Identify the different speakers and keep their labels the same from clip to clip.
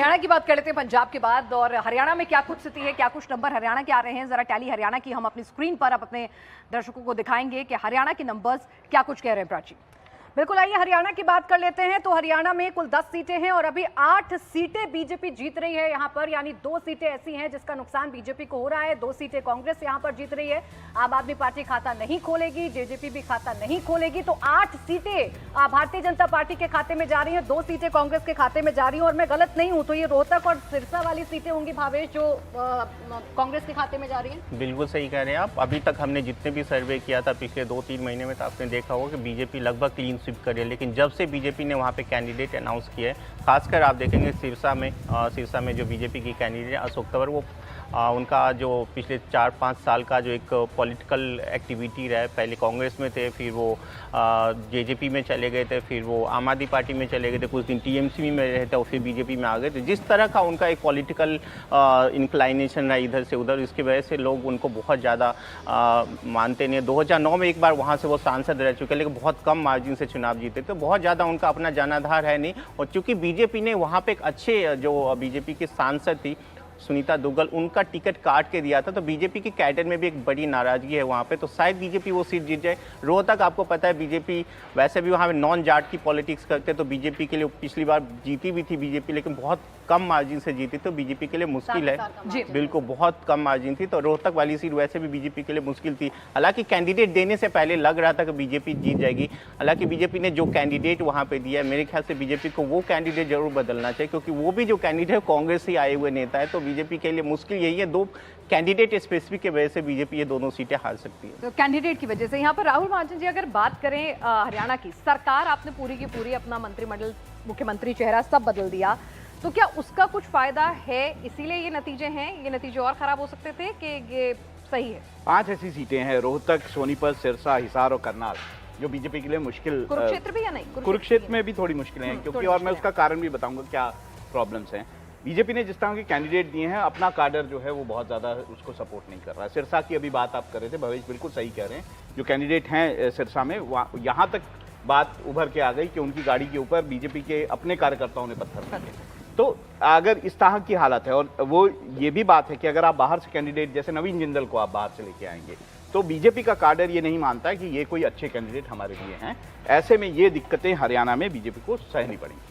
Speaker 1: हरियाणा की बात कर लेते हैं पंजाब के बाद, और हरियाणा में क्या कुछ स्थिति है, क्या कुछ नंबर हरियाणा के आ रहे हैं। जरा टैली हरियाणा की हम अपनी स्क्रीन पर अब अपने दर्शकों को दिखाएंगे कि हरियाणा के नंबर्स क्या कुछ कह रहे हैं। प्राची, बिल्कुल, आइए हरियाणा की बात कर लेते हैं। तो हरियाणा में कुल 10 सीटें हैं और अभी 8 सीटें बीजेपी जीत रही है यहाँ पर, यानी 2 सीटें ऐसी हैं जिसका नुकसान बीजेपी को हो रहा है। 2 सीटें कांग्रेस यहाँ पर जीत रही है। आम आदमी पार्टी खाता नहीं खोलेगी, जेजेपी भी खाता नहीं खोलेगी। तो 8 सीटें भारतीय जनता पार्टी के खाते में जा रही है, 2 सीटें कांग्रेस के खाते में जा रही है। और मैं गलत नहीं हूं तो ये रोहतक और सिरसा वाली सीटें होंगी भावेश, जो कांग्रेस के खाते में जा रही है।
Speaker 2: बिल्कुल सही कह रहे हैं आप। अभी तक हमने जितने भी सर्वे किया था पिछले 2-3 महीने में, तो आपने देखा होगा कि बीजेपी लगभग क्लीन स्वीप कर रही है। लेकिन जब से बीजेपी ने वहाँ पे कैंडिडेट अनाउंस किए, खासकर आप देखेंगे सिरसा में जो बीजेपी की कैंडिडेट अशोक तंवर, वो उनका जो पिछले 4-5 साल का जो एक पॉलिटिकल एक्टिविटी रहा है, पहले कांग्रेस में थे, फिर वो जेजेपी में चले गए थे, फिर वो आम आदमी पार्टी में चले गए थे, कुछ दिन टीएमसी में रहे थे और फिर बीजेपी में आ गए थे। जिस तरह का उनका एक पॉलिटिकल इंक्लाइनेशन रहा इधर से उधर, इसकी वजह से लोग उनको बहुत ज़्यादा मानते नहीं। 2009 में एक बार वहाँ से वो सांसद रह चुके, लेकिन बहुत कम मार्जिन से चुनाव जीते, तो बहुत ज़्यादा उनका अपना जनाधार है नहीं। और चूँकि बीजेपी ने वहाँ पर एक अच्छे जो बीजेपी की सांसद थी सुनीता दुग्गल, उनका टिकट काट के दिया था, तो बीजेपी की कैडर में भी एक बड़ी नाराजगी है वहाँ पे। तो शायद बीजेपी वो सीट जीत जाए। रोहतक आपको पता है बीजेपी वैसे भी वहाँ पे नॉन जाट की पॉलिटिक्स करते, तो बीजेपी के लिए पिछली बार जीती भी थी बीजेपी, लेकिन बहुत कम मार्जिन से जीती, तो बीजेपी के लिए मुश्किल है। बिल्कुल बहुत कम मार्जिन थी, तो रोहतक वाली सीट वैसे भी बीजेपी के लिए मुश्किल थी। हालांकि कैंडिडेट देने से पहले लग रहा था कि बीजेपी जीत जाएगी। हालांकि बीजेपी ने जो कैंडिडेट वहाँ पे दिया है, मेरे ख्याल से बीजेपी को वो कैंडिडेट जरूर बदलना चाहिए, क्योंकि वो भी जो कैंडिडेट कांग्रेस से आए हुए नेता है, तो बीजेपी के लिए मुश्किल यही है। 2 कैंडिडेट स्पेसिफिक की वजह से बीजेपी ये दोनों सीटें हार सकती है।
Speaker 1: तो कैंडिडेट की वजह से यहाँ पर राहुल महाजन जी, अगर बात करें हरियाणा की सरकार, आपने पूरी की पूरी अपना मंत्रिमंडल, मुख्यमंत्री चेहरा सब बदल दिया, तो क्या उसका कुछ फायदा है? इसीलिए ये नतीजे हैं, ये नतीजे और खराब हो सकते थे कि ये सही है?
Speaker 3: 5 ऐसी सीटें हैं, रोहतक, सोनीपत, सिरसा, हिसार और करनाल, जो बीजेपी के लिए मुश्किल।
Speaker 1: कुरुक्षेत्र भी या नहीं?
Speaker 3: कुरुक्षेत्र में भी थोड़ी मुश्किलें हैं, क्योंकि और मैं उसका कारण भी बताऊंगा क्या प्रॉब्लम्स हैं। बीजेपी ने जिस तरह के कैंडिडेट दिए हैं, अपना काडर जो है वो बहुत ज़्यादा उसको सपोर्ट नहीं कर रहा है। सिरसा की अभी बात आप कर रहे थे भवेश, बिल्कुल सही कह रहे हैं। जो कैंडिडेट हैं सिरसा में, यहाँ तक बात उभर के आ गई कि उनकी गाड़ी के ऊपर बीजेपी के अपने कार्यकर्ताओं ने पत्थर फेंके। तो अगर इस तरह की हालत है, और वो ये भी बात है कि अगर आप बाहर से कैंडिडेट जैसे नवीन जिंदल को आप बाहर से लेके आएंगे, तो बीजेपी का काडर ये नहीं मानता है कि ये कोई अच्छे कैंडिडेट हमारे लिए हैं। ऐसे में ये दिक्कतें हरियाणा में बीजेपी को सहनी पड़ेंगी।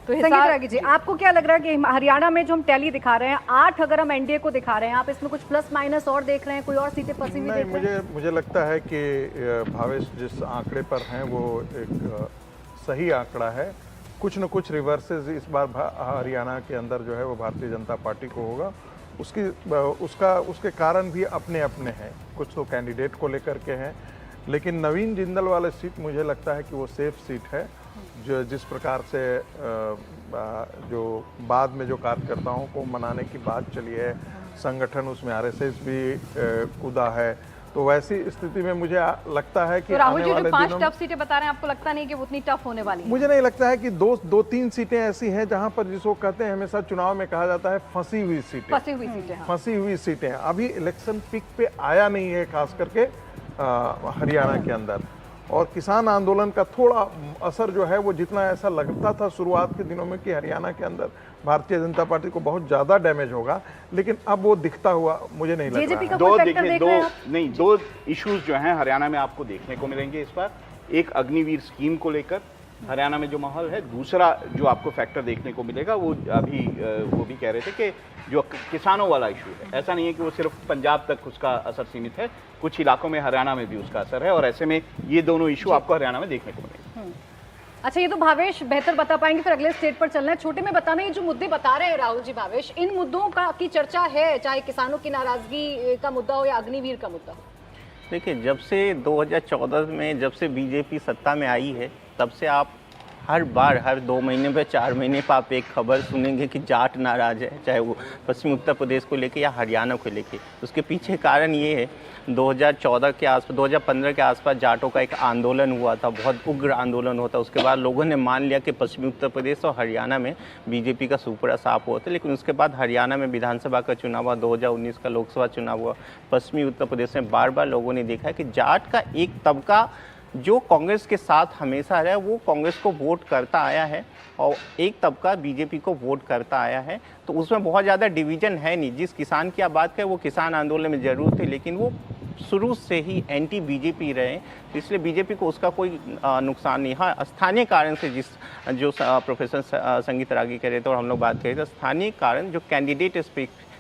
Speaker 1: तो संगीत जी, आपको क्या लग रहा है कि हरियाणा में जो हम टैली दिखा रहे हैं 8, अगर हम एनडीए को दिखा रहे हैं, आप इसमें कुछ प्लस माइनस और देख रहे हैं, कोई और सीटें फंसी हुई देख रहे हैं?
Speaker 4: मुझे लगता है कि भावेश जिस आंकड़े पर हैं वो एक सही आंकड़ा है। कुछ न कुछ रिवर्सेस इस बार हरियाणा के अंदर जो है वो भारतीय जनता पार्टी को होगा। उसके कारण भी अपने अपने हैं। कुछ तो कैंडिडेट को लेकर के हैं, लेकिन नवीन जिंदल वाले सीट मुझे लगता है कि वो सेफ सीट है। जो जिस प्रकार से जो बाद में जो कार्यकर्ताओं को मनाने की बात चली है, संगठन उसमें आरएसएस भी कूदा है, तो वैसी स्थिति में मुझे लगता है कि
Speaker 1: तो राहुल जी जो 5 टफ सीटें बता रहे हैं, आपको लगता नहीं कि वो उतनी टफ होने वाली है?
Speaker 4: मुझे नहीं लगता है कि 2-3 सीटें ऐसी हैं जहां पर जिसको कहते हैं हमेशा चुनाव में कहा जाता है फंसी हुई सीटें। फंसी हुई सीटें अभी इलेक्शन पिक पे आया नहीं है, खास करके हरियाणा के अंदर। और किसान आंदोलन का थोड़ा असर जो है वो, जितना ऐसा लगता था शुरुआत के दिनों में कि हरियाणा के अंदर भारतीय जनता पार्टी को बहुत ज्यादा डैमेज होगा, लेकिन अब वो दिखता हुआ मुझे नहीं लग रहा है।
Speaker 3: 2 इश्यूज जो हैं हरियाणा में आपको देखने को मिलेंगे इस बार। एक अग्निवीर स्कीम को लेकर हरियाणा में जो माहौल है, दूसरा जो आपको फैक्टर देखने को मिलेगा वो अभी वो भी कह रहे थे कि जो किसानों वाला इशू है, ऐसा नहीं है कि वो सिर्फ पंजाब तक उसका असर सीमित है, कुछ इलाकों में हरियाणा में भी उसका असर है। और ऐसे में ये दोनों इशू आपको हरियाणा में देखने को मिलेंगे।
Speaker 1: अच्छा, ये तो भावेश बेहतर बता पाएंगे, फिर अगले स्टेट पर चलना है। छोटे में बताना, ये जो मुद्दे बता रहे हैं राहुल जी भावेश, इन मुद्दों की चर्चा है, चाहे किसानों की नाराजगी का मुद्दा हो या अग्निवीर का मुद्दा हो?
Speaker 2: देखिए, जब से 2014 में जब से बीजेपी सत्ता में आई है, तब से आप हर बार हर 2 महीने पे 4 महीने पर आप एक खबर सुनेंगे कि जाट नाराज है, चाहे वो पश्चिमी उत्तर प्रदेश को लेके या हरियाणा को लेके। उसके पीछे कारण ये है, 2014 के आसपास 2015 के आसपास जाटों का एक आंदोलन हुआ था, बहुत उग्र आंदोलन होता। उसके बाद लोगों ने मान लिया कि पश्चिमी उत्तर प्रदेश और हरियाणा में बीजेपी का सुपड़ा साफ हुआ था। लेकिन उसके बाद हरियाणा में विधानसभा का चुनाव हुआ, 2019 का लोकसभा चुनाव हुआ, पश्चिमी उत्तर प्रदेश में बार बार लोगों ने देखा है कि जाट का एक तबका जो कांग्रेस के साथ हमेशा रहा है वो कांग्रेस को वोट करता आया है और एक तबका बीजेपी को वोट करता आया है, तो उसमें बहुत ज़्यादा डिवीजन है नहीं। जिस किसान की आप बात करें वो किसान आंदोलन में जरूर थे, लेकिन वो शुरू से ही एंटी बीजेपी रहे, इसलिए बीजेपी को उसका कोई नुकसान नहीं। हाँ, स्थानीय कारण से जो प्रोफेसर संगीत रागी कह रहे थे और हम लोग बात कर रहे थे, स्थानीय कारण जो कैंडिडेट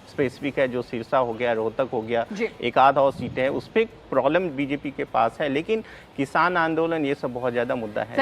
Speaker 2: स्पेसिफिक है, जो सिरसा हो गया, रोहतक हो गया, एक आध और सीटें हैं, उस पर प्रॉब्लम बीजेपी के पास है, लेकिन किसान आंदोलन ये सब बहुत ज़्यादा मुद्दा है।